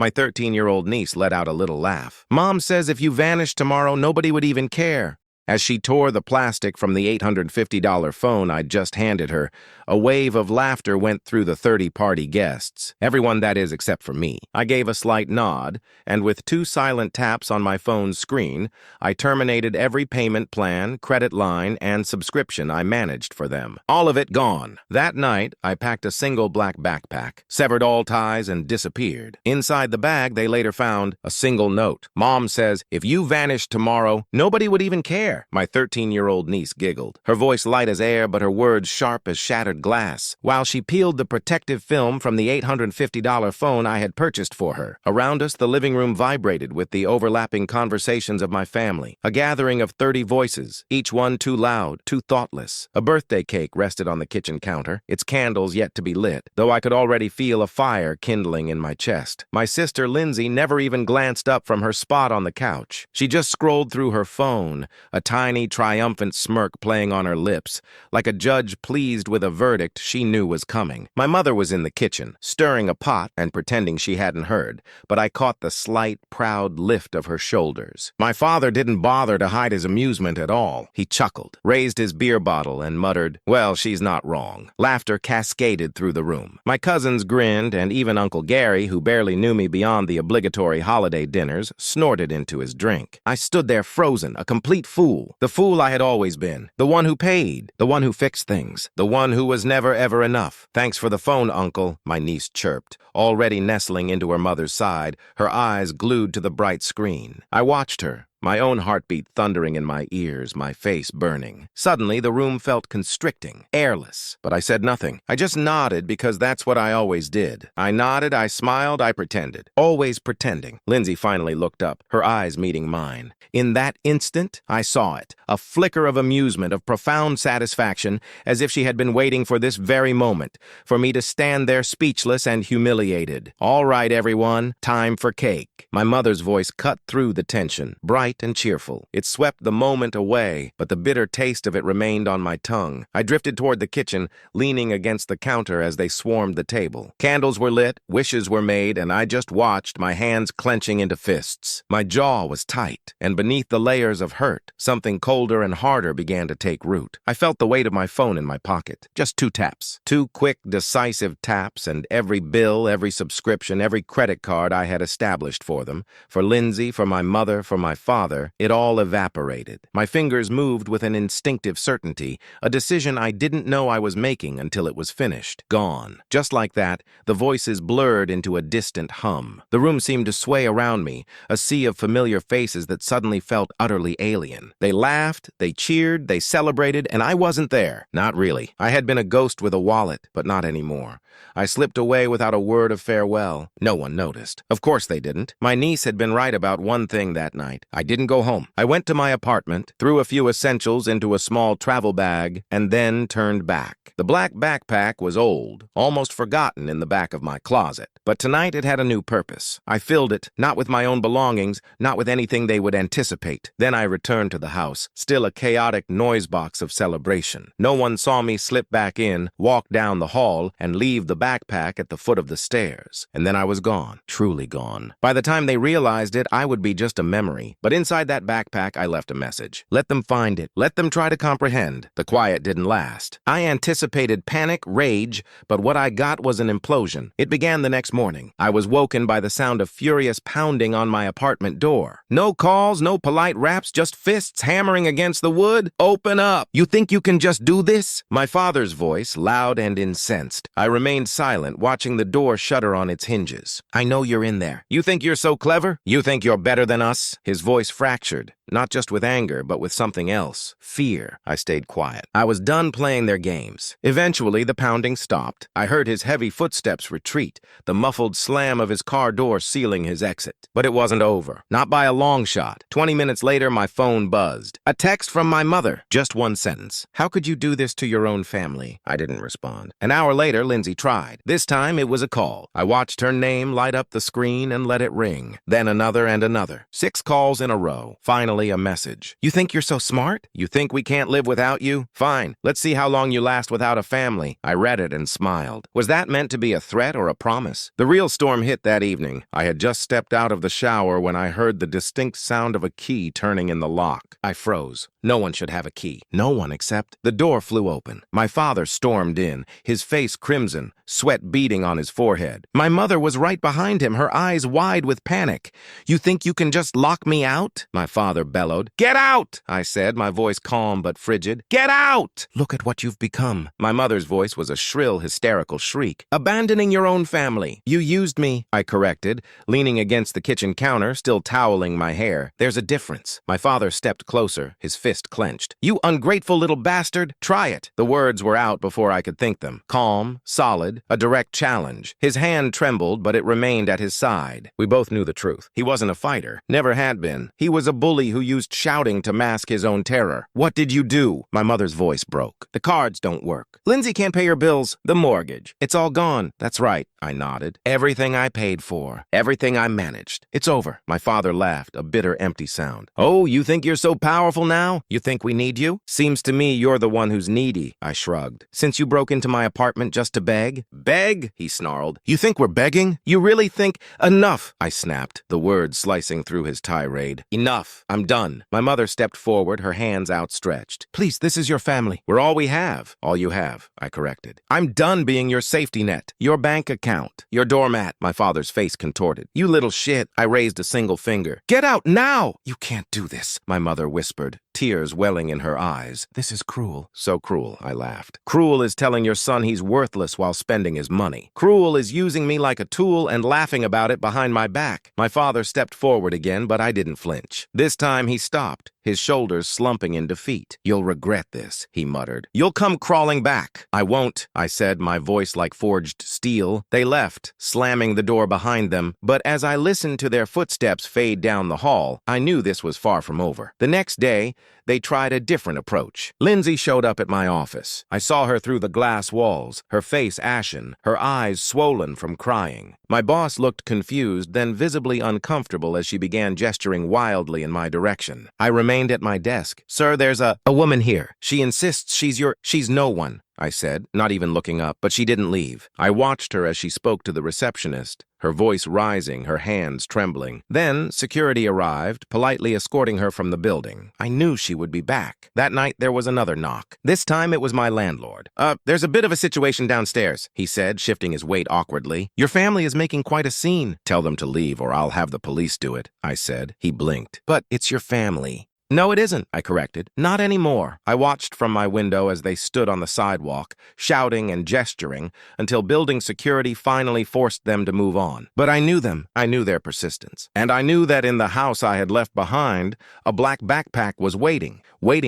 My 13-year-old niece let out a little laugh. Mom says if you vanished tomorrow, nobody would even care. As she tore the plastic from the $850 phone I'd just handed her, a wave of laughter went through the 30-party guests. Everyone, that is, except for me. I gave a slight nod, and with 2 silent taps on my phone's screen, I terminated every payment plan, credit line, and subscription I managed for them. All of it gone. That night, I packed a single black backpack, severed all ties, and disappeared. Inside the bag, they later found a single note. Mom says, if you vanished tomorrow, nobody would even care. My 13-year-old niece giggled, her voice light as air but her words sharp as shattered glass, while she peeled the protective film from the $850 phone I had purchased for her. Around us, the living room vibrated with the overlapping conversations of my family, a gathering of 30 voices, each one too loud, too thoughtless. A birthday cake rested on the kitchen counter, its candles yet to be lit, though I could already feel a fire kindling in my chest. My sister Lindsay never even glanced up from her spot on the couch. She just scrolled through her phone, a tiny, triumphant smirk playing on her lips, like a judge pleased with a verdict she knew was coming. My mother was in the kitchen, stirring a pot and pretending she hadn't heard, but I caught the slight, proud lift of her shoulders. My father didn't bother to hide his amusement at all. He chuckled, raised his beer bottle, and muttered, "Well, she's not wrong." Laughter cascaded through the room. My cousins grinned, and even Uncle Gary, who barely knew me beyond the obligatory holiday dinners, snorted into his drink. I stood there frozen, a complete fool. The fool I had always been. The one who paid. The one who fixed things. The one who was never ever enough. "Thanks for the phone, Uncle," my niece chirped, already nestling into her mother's side, her eyes glued to the bright screen. I watched her, my own heartbeat thundering in my ears, my face burning. Suddenly, the room felt constricting, airless. But I said nothing. I just nodded because that's what I always did. I nodded, I smiled, I pretended. Always pretending. Lindsay finally looked up, her eyes meeting mine. In that instant, I saw it. A flicker of amusement, of profound satisfaction, as if she had been waiting for this very moment, for me to stand there speechless and humiliated. "All right, everyone, time for cake." My mother's voice cut through the tension, bright and cheerful. It swept the moment away, but the bitter taste of it remained on my tongue. I drifted toward the kitchen, leaning against the counter as they swarmed the table. Candles were lit, wishes were made, and I just watched, my hands clenching into fists. My jaw was tight, and beneath the layers of hurt, something colder and harder began to take root. I felt the weight of my phone in my pocket. Just 2 taps. 2 quick, decisive taps, and every bill, every subscription, every credit card I had established for them, for Lindsay, for my mother, for my father, it all evaporated. My fingers moved with an instinctive certainty, a decision I didn't know I was making until it was finished. Gone. Just like that, the voices blurred into a distant hum. The room seemed to sway around me, a sea of familiar faces that suddenly felt utterly alien. They laughed, they cheered, they celebrated, and I wasn't there. Not really. I had been a ghost with a wallet, but not anymore. I slipped away without a word of farewell. No one noticed. Of course they didn't. My niece had been right about one thing that night. I didn't go home. I went to my apartment, threw a few essentials into a small travel bag, and then turned back. The black backpack was old, almost forgotten in the back of my closet. But tonight it had a new purpose. I filled it, not with my own belongings, not with anything they would anticipate. Then I returned to the house, still a chaotic noise box of celebration. No one saw me slip back in, walk down the hall, and leave the backpack at the foot of the stairs. And then I was gone, truly gone. By the time they realized it, I would be just a memory. But inside that backpack, I left a message. Let them find it. Let them try to comprehend. The quiet didn't last. I anticipated panic, rage, but what I got was an implosion. It began the next morning. I was woken by the sound of furious pounding on my apartment door. No calls, no polite raps, just fists hammering against the wood. "Open up! You think you can just do this?" My father's voice, loud and incensed. I remained silent, watching the door shudder on its hinges. "I know you're in there. You think you're so clever? You think you're better than us?" His voice fractured, not just with anger, but with something else. Fear. I stayed quiet. I was done playing their games. Eventually, the pounding stopped. I heard his heavy footsteps retreat, the muffled slam of his car door sealing his exit. But it wasn't over. Not by a long shot. 20 minutes later, my phone buzzed. A text from my mother. Just one sentence. "How could you do this to your own family?" I didn't respond. An hour later, Lindsay tried. This time, it was a call. I watched her name light up the screen and let it ring. Then another and another. 6 calls in a row. Finally, a message. You think you're so smart? You think we can't live without you? Fine. Let's see how long you last without a family. I read it and smiled. Was that meant to be a threat or a promise? The real storm hit that evening. I had just stepped out of the shower when I heard the distinct sound of a key turning in the lock. I froze. No one should have a key. No one except... The door flew open. My father stormed in, his face crimson, sweat beading on his forehead. My mother was right behind him, her eyes wide with panic. You think you can just lock me out? My father bellowed. Get out! I said, my voice calm but frigid. Get out! Look at what you've become. My mother's voice was a shrill, hysterical shriek. Abandoning your own family. You used me, I corrected, leaning against the kitchen counter, still toweling my hair. There's a difference. My father stepped closer, his fist clenched. You ungrateful little bastard! Try it! The words were out before I could think them. Calm, solid, a direct challenge. His hand trembled, but it remained at his side. We both knew the truth. He wasn't a fighter. Never had been. He was a bully who used shouting to mask his own terror. What did you do? My mother's voice broke. The cards don't work. Lindsay can't pay her bills. The mortgage. It's all gone. That's right. I nodded. Everything I paid for. Everything I managed. It's over. My father laughed, a bitter, empty sound. Oh, you think you're so powerful now? You think we need you? Seems to me you're the one who's needy, I shrugged. Since you broke into my apartment just to beg? Beg? He snarled. You think we're begging? You really think... Enough, I snapped, the words slicing through his tirade. Enough. I'm done. My mother stepped forward, her hands outstretched. Please, this is your family. We're all we have. All you have, I corrected. I'm done being your safety net, your bank account, your doormat. My father's face contorted. You little shit. I raised a single finger. Get out now! You can't do this, my mother whispered, tears welling in her eyes. This is cruel. So cruel, I laughed. Cruel is telling your son he's worthless while spending his money. Cruel is using me like a tool and laughing about it behind my back. My father stepped forward again, but I didn't flinch. This time he stopped, his shoulders slumping in defeat. You'll regret this, he muttered. You'll come crawling back. I won't, I said, my voice like forged steel. They left, slamming the door behind them, but as I listened to their footsteps fade down the hall, I knew this was far from over. The next day, they tried a different approach. Lindsay showed up at my office. I saw her through the glass walls, her face ashen, her eyes swollen from crying. My boss looked confused, then visibly uncomfortable as she began gesturing wildly in my direction. I remained at my desk. Sir, there's a woman here. She insists she's no one, I said, not even looking up, but she didn't leave. I watched her as she spoke to the receptionist, her voice rising, her hands trembling. Then security arrived, politely escorting her from the building. I knew she would be back. That night, there was another knock. This time, it was my landlord. There's a bit of a situation downstairs, he said, shifting his weight awkwardly. Your family is making quite a scene. Tell them to leave or I'll have the police do it, I said. He blinked. But it's your family. No, it isn't, I corrected. Not anymore. I watched from my window as they stood on the sidewalk, shouting and gesturing, until building security finally forced them to move on. But I knew them. I knew their persistence. And I knew that in the house I had left behind, a black backpack was waiting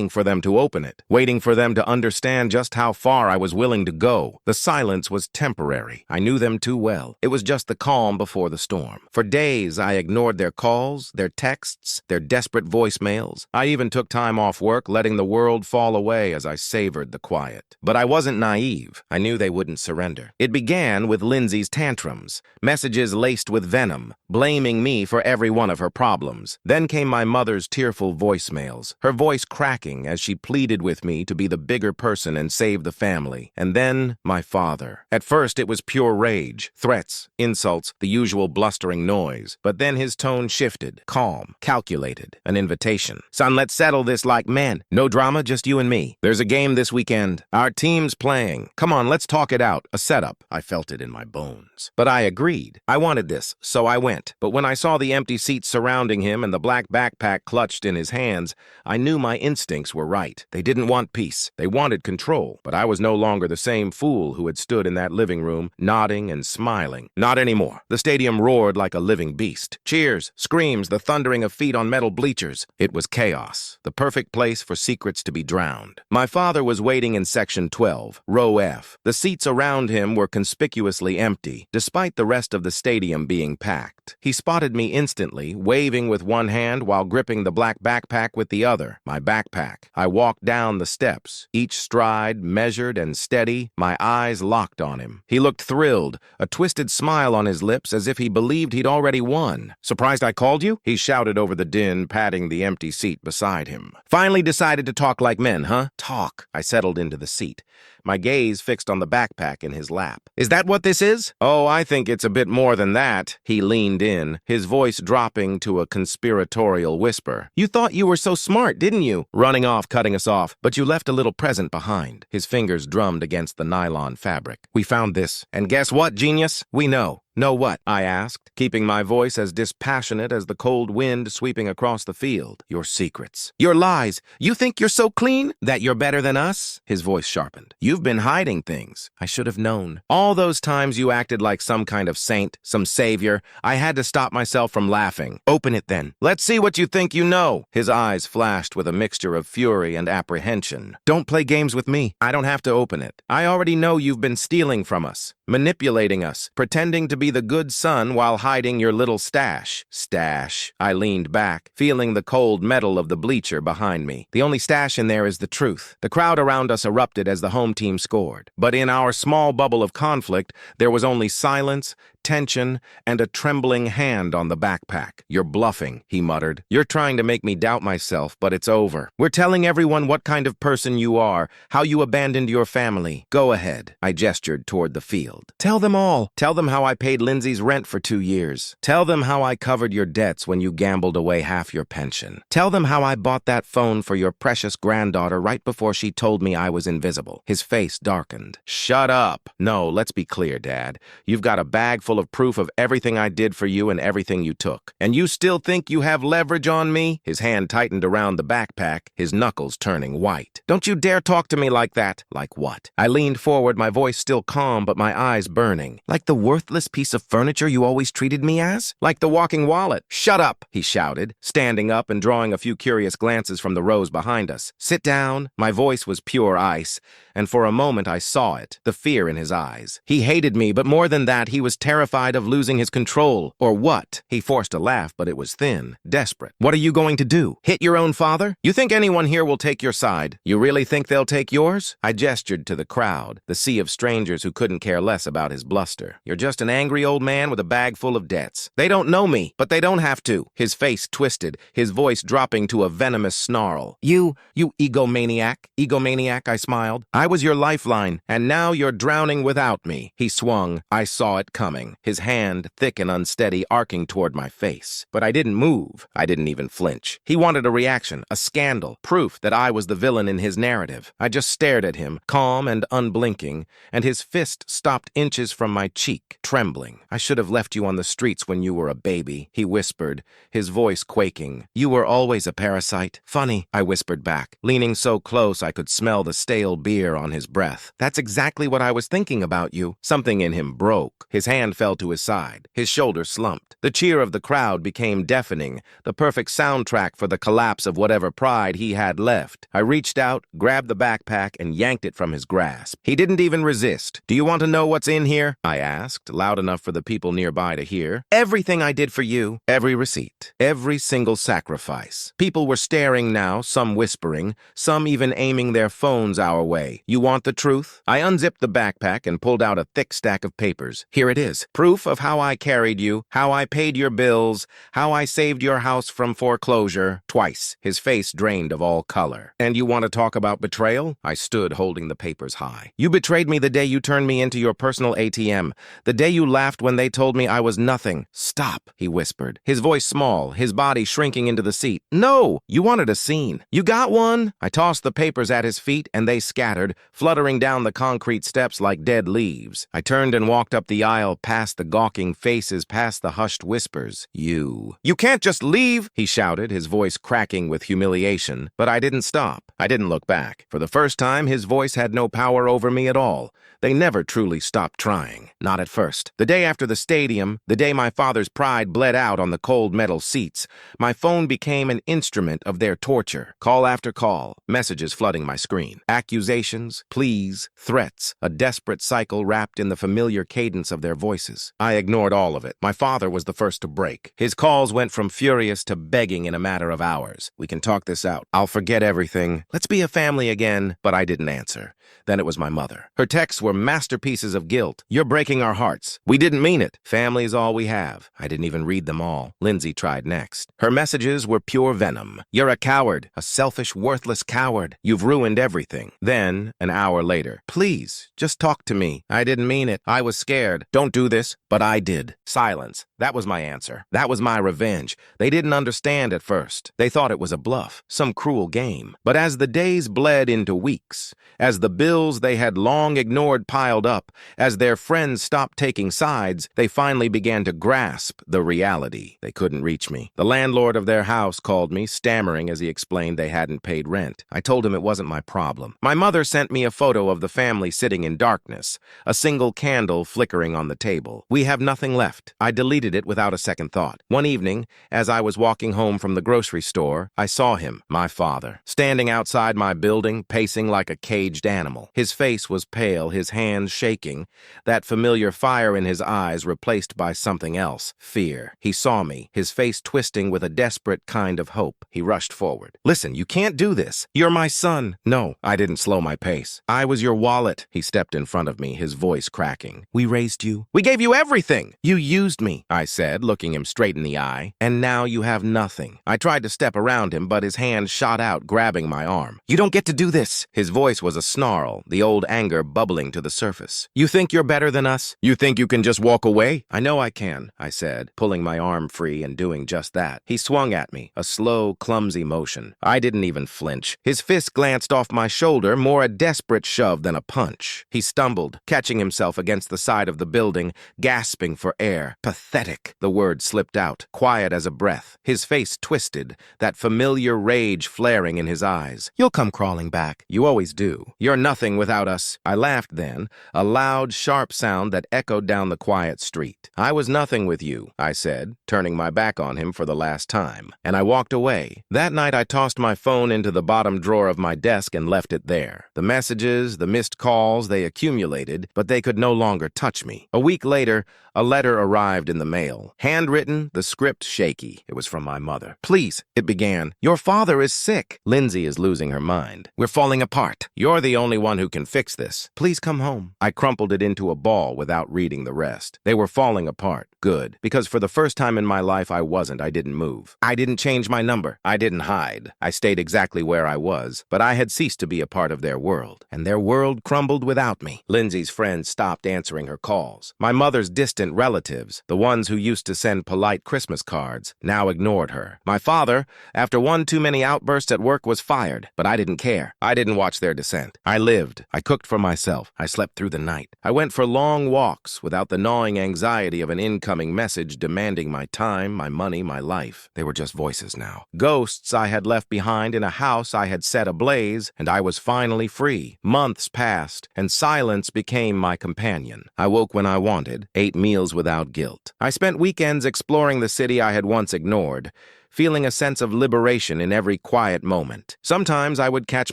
for them to open it, waiting for them to understand just how far I was willing to go. The silence was temporary. I knew them too well. It was just the calm before the storm. For days, I ignored their calls, their texts, their desperate voicemails. I even took time off work, letting the world fall away as I savored the quiet. But I wasn't naive. I knew they wouldn't surrender. It began with Lindsay's tantrums, messages laced with venom, blaming me for every one of her problems. Then came my mother's tearful voicemails, her voice cracking as she pleaded with me to be the bigger person and save the family. And then, my father. At first, it was pure rage, threats, insults, the usual blustering noise. But then his tone shifted, calm, calculated, an invitation. Son, let's settle this like men. No drama, just you and me. There's a game this weekend. Our team's playing. Come on, let's talk it out. A setup. I felt it in my bones. But I agreed. I wanted this, so I went. But when I saw the empty seats surrounding him and the black backpack clutched in his hands, I knew my instincts were right. They didn't want peace. They wanted control. But I was no longer the same fool who had stood in that living room, nodding and smiling. Not anymore. The stadium roared like a living beast. Cheers, screams, the thundering of feet on metal bleachers. It was chaos. chaos, the perfect place for secrets to be drowned. My father was waiting in section 12, row F. The seats around him were conspicuously empty, despite the rest of the stadium being packed. He spotted me instantly, waving with one hand while gripping the black backpack with the other. My backpack. I walked down the steps, each stride measured and steady, my eyes locked on him. He looked thrilled, a twisted smile on his lips as if he believed he'd already won. "Surprised I called you?" he shouted over the din, patting the empty seat beside him. "Finally decided to talk like men, huh?" "Talk." I settled into the seat, my gaze fixed on the backpack in his lap. "Is that what this is?" "Oh, I think it's a bit more than that." He leaned in, his voice dropping to a conspiratorial whisper. "You thought you were so smart, didn't you? Running off, cutting us off, but you left a little present behind." His fingers drummed against the nylon fabric. "We found this, and guess what, genius? We know." "Know what?" I asked, keeping my voice as dispassionate as the cold wind sweeping across the field. "Your secrets. Your lies. You think you're so clean? That you're better than us?" His voice sharpened. "You've been hiding things. I should have known. All those times you acted like some kind of saint, some savior, I had to stop myself from laughing. Open it then. Let's see what you think you know." His eyes flashed with a mixture of fury and apprehension. "Don't play games with me. I don't have to open it. I already know you've been stealing from us, manipulating us, pretending to be the good son while hiding your little stash." "Stash." I leaned back, feeling the cold metal of the bleacher behind me. "The only stash in there is the truth." The crowd around us erupted as the home team scored. But in our small bubble of conflict, there was only silence, tension, and a trembling hand on the backpack. "You're bluffing," he muttered. "You're trying to make me doubt myself, but it's over. We're telling everyone what kind of person you are, how you abandoned your family. Go ahead." I gestured toward the field. "Tell them all. Tell them how I paid Lindsay's rent for 2 years. Tell them how I covered your debts when you gambled away half your pension. Tell them how I bought that phone for your precious granddaughter right before she told me I was invisible." His face darkened. "Shut up." "No, let's be clear, Dad. You've got a bag full of proof of everything I did for you and everything you took. And you still think you have leverage on me?" His hand tightened around the backpack, his knuckles turning white. "Don't you dare talk to me like that." "Like what?" I leaned forward, my voice still calm but my eyes burning. "Like the worthless piece of furniture you always treated me as? Like the walking wallet?" "Shut up," he shouted, standing up and drawing a few curious glances from the rows behind us. "Sit down." My voice was pure ice, and for a moment I saw it, the fear in his eyes. He hated me, but more than that, he was terrified of losing his control. Or what? He forced a laugh, but it was thin, desperate. "What are you going to do? Hit your own father? You think anyone here will take your side? You really think they'll take yours?" I gestured to the crowd, the sea of strangers who couldn't care less about his bluster. "You're just an angry old man with a bag full of debts. They don't know me, but they don't have to." His face twisted, his voice dropping to a venomous snarl. You egomaniac." "Egomaniac," I smiled. "I was your lifeline, and now you're drowning without me." He swung. I saw it coming, his hand, thick and unsteady, arcing toward my face. But I didn't move. I didn't even flinch. He wanted a reaction, a scandal, proof that I was the villain in his narrative. I just stared at him, calm and unblinking, and his fist stopped inches from my cheek, trembling. "I should have left you on the streets when you were a baby," he whispered, his voice quaking. "You were always a parasite." "Funny," I whispered back, leaning so close I could smell the stale beer on his breath. "That's exactly what I was thinking about you." Something in him broke. His hand fell to his side. His shoulders slumped. The cheer of the crowd became deafening, the perfect soundtrack for the collapse of whatever pride he had left. I reached out, grabbed the backpack, and yanked it from his grasp. He didn't even resist. "Do you want to know what's in here?" I asked, loud enough for the people nearby to hear. "Everything I did for you. Every receipt. Every single sacrifice." People were staring now, some whispering, some even aiming their phones our way. "You want the truth?" I unzipped the backpack and pulled out a thick stack of papers. "Here it is. Proof of how I carried you, how I paid your bills, how I saved your house from foreclosure. Twice." His face drained of all color. "And you want to talk about betrayal?" I stood holding the papers high. "You betrayed me the day you turned me into your personal ATM. The day you laughed when they told me I was nothing." "Stop," he whispered, his voice small, his body shrinking into the seat. "No, you wanted a scene. You got one." I tossed the papers at his feet and they scattered, fluttering down the concrete steps like dead leaves. I turned and walked up the aisle past past the gawking faces, past the hushed whispers. You can't just leave, he shouted, his voice cracking with humiliation. But I didn't stop. I didn't look back. For the first time, his voice had no power over me at all. They never truly stopped trying. Not at first. The day after the stadium, the day my father's pride bled out on the cold metal seats, my phone became an instrument of their torture. Call after call, messages flooding my screen. Accusations, pleas, threats, a desperate cycle wrapped in the familiar cadence of their voices. I ignored all of it. My father was the first to break. His calls went from furious to begging in a matter of hours. We can talk this out. I'll forget everything. Let's be a family again. But I didn't answer. Then it was my mother. Her texts were masterpieces of guilt. You're breaking our hearts. We didn't mean it. Family's all we have. I didn't even read them all. Lindsay tried next. Her messages were pure venom. You're a coward, a selfish, worthless coward. You've ruined everything. Then, an hour later, please, just talk to me. I didn't mean it. I was scared. Don't do this. But I did. Silence. That was my answer. That was my revenge. They didn't understand at first. They thought it was a bluff, some cruel game. But as the days bled into weeks, as the bills they had long ignored piled up, as their friends stopped taking sides, they finally began to grasp the reality. They couldn't reach me. The landlord of their house called me, stammering as he explained they hadn't paid rent. I told him it wasn't my problem. My mother sent me a photo of the family sitting in darkness, a single candle flickering on the table. We have nothing left. I deleted it without a second thought. One evening, as I was walking home from the grocery store, I saw him, my father, standing outside my building, pacing like a caged animal. His face was pale, his hands shaking, that familiar fire in his eyes replaced by something else, fear. He saw me, his face twisting with a desperate kind of hope. He rushed forward. Listen, you can't do this. You're my son. No, I didn't slow my pace. I was your wallet. He stepped in front of me, his voice cracking. We raised you. We gave you everything. You used me, I said, looking him straight in the eye. And now you have nothing. I tried to step around him, but his hand shot out, grabbing my arm. You don't get to do this. His voice was a snarl, the old anger bubbling to the surface. You think you're better than us? You think you can just walk away? I know I can, I said, pulling my arm free and doing just that. He swung at me, a slow, clumsy motion. I didn't even flinch. His fist glanced off my shoulder, more a desperate shove than a punch. He stumbled, catching himself against the side of the building, gasping for air. Pathetic, the word slipped out, quiet as a breath. His face twisted, that familiar rage flaring in his eyes. You'll come crawling back. You always do. You're nothing without us. I laughed then, a loud, sharp sound that echoed down the quiet street. I was nothing with you, I said, turning my back on him for the last time. And I walked away. That night I tossed my phone into the bottom drawer of my desk and left it there. The messages, the missed calls, they accumulated, but they could no longer touch me. A week later, a letter arrived in the mail. Handwritten, the script shaky. It was from my mother. Please, it began. Your father is sick. Lindsay is losing her mind. We're falling apart. You're the only one who can fix this. Please come home. I crumpled it into a ball without reading the rest. They were falling apart. Good. Because for the first time in my life, I didn't move. I didn't change my number. I didn't hide. I stayed exactly where I was, but I had ceased to be a part of their world. And their world crumbled without me. Lindsay's friends stopped answering her calls. My mother's distant relatives, the ones who used to send polite Christmas cards, now ignored her. My father, after one too many outbursts at work, was fired, but I didn't care. I didn't watch their descent. I lived. I cooked for myself. I slept through the night. I went for long walks without the gnawing anxiety of an incoming message demanding my time, my money, my life. They were just voices now. Ghosts I had left behind in a house I had set ablaze, and I was finally free. Months passed, and silence became my companion. I woke when I wanted, ate meals without guilt. I spent weekends exploring the city I had once ignored, feeling a sense of liberation in every quiet moment. Sometimes I would catch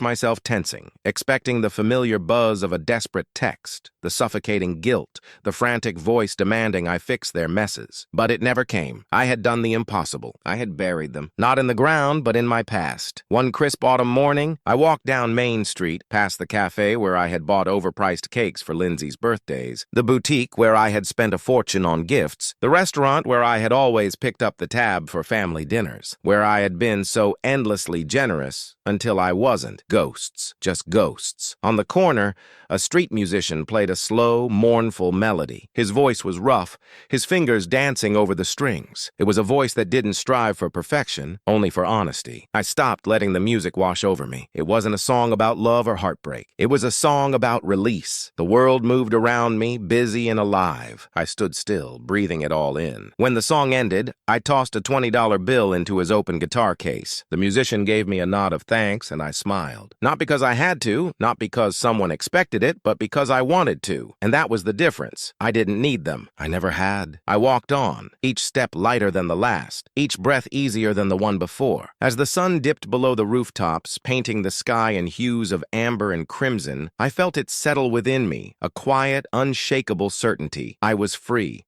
myself tensing, expecting the familiar buzz of a desperate text, the suffocating guilt, the frantic voice demanding I fix their messes. But it never came. I had done the impossible. I had buried them, not in the ground, but in my past. One crisp autumn morning, I walked down Main Street, past the cafe where I had bought overpriced cakes for Lindsay's birthdays, the boutique where I had spent a fortune on gifts, the restaurant where I had always picked up the tab for family dinner. corners, where I had been so endlessly generous until I wasn't. Ghosts, just ghosts. On the corner, a street musician played a slow, mournful melody. His voice was rough, his fingers dancing over the strings. It was a voice that didn't strive for perfection, only for honesty. I stopped letting the music wash over me. It wasn't a song about love or heartbreak. It was a song about release. The world moved around me, busy and alive. I stood still, breathing it all in. When the song ended, I tossed a $20 bill into his open guitar case. The musician gave me a nod of thanks, and I smiled. Not because I had to, not because someone expected it, but because I wanted to. And that was the difference. I didn't need them. I never had. I walked on, each step lighter than the last, each breath easier than the one before. As the sun dipped below the rooftops, painting the sky in hues of amber and crimson, I felt it settle within me, a quiet, unshakable certainty. I was free.